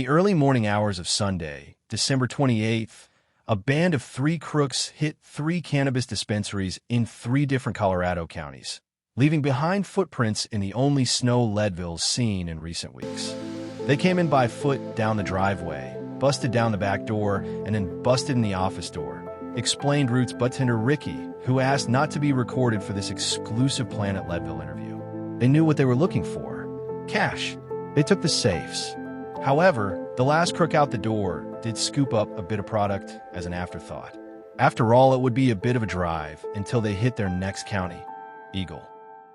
the early morning hours of Sunday, December 28th, a band of 3 crooks hit 3 cannabis dispensaries in 3 different Colorado counties, leaving behind footprints in the only snow Leadville's seen in recent weeks. They came in by foot down the driveway, busted down the back door, and then busted in the office door, explained Roots budtender Ricky, who asked not to be recorded for this exclusive Planet Leadville interview. They knew what they were looking for: cash. They took the safes. However, the last crook out the door did scoop up a bit of product as an afterthought. After all, it would be a bit of a drive until they hit their next county, Eagle.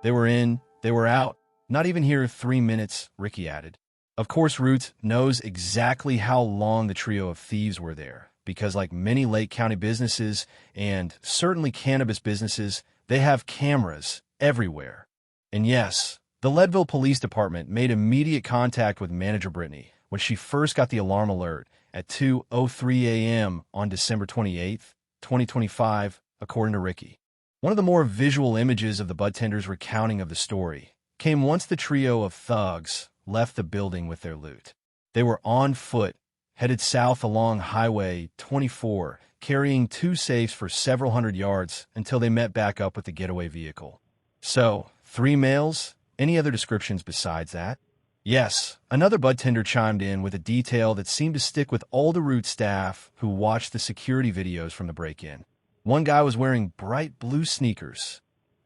They were in, they were out. Not even here 3 minutes, Ricky added. Of course, Roots knows exactly how long the trio of thieves were there, because like many Lake County businesses, and certainly cannabis businesses, they have cameras everywhere. And yes, the Leadville Police Department made immediate contact with Manager Brittany when she first got the alarm alert at 2:03 a.m. on December 28th, 2025, according to Ricky. One of the more visual images of the budtender's recounting of the story came once the trio of thugs left the building with their loot. They were on foot, headed south along Highway 24, carrying 2 safes for several hundred yards until they met back up with the getaway vehicle. So, 3 males? Any other descriptions besides that? Yes, another budtender chimed in with a detail that seemed to stick with all the Root staff who watched the security videos from the break-in. One guy was wearing bright blue sneakers.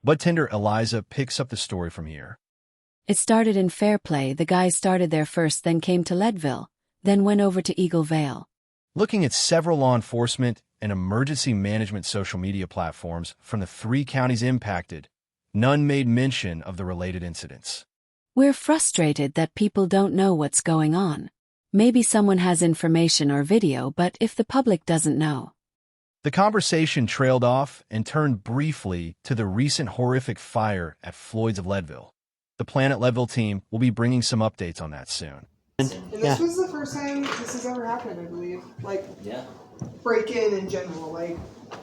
Budtender Eliza picks up the story from here. It started in Fairplay. The guys started there first, then came to Leadville, then went over to Eagle Vale. Looking at several law enforcement and emergency management social media platforms from the 3 counties impacted, none made mention of the related incidents. We're frustrated that people don't know what's going on. Maybe someone has information or video, but if the public doesn't know. The conversation trailed off and turned briefly to the recent horrific fire at Floyd's of Leadville. The Planet Leadville team will be bringing some updates on that soon. And this was the first time this has ever happened, I believe. Break-in in general.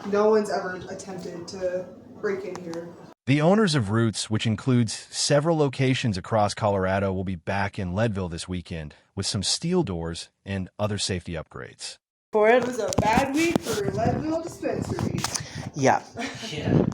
No one's ever attempted to break in here. The owners of Roots, which includes several locations across Colorado, will be back in Leadville this weekend with some steel doors and other safety upgrades. It was a bad week for Leadville dispensaries. Yeah. Yeah.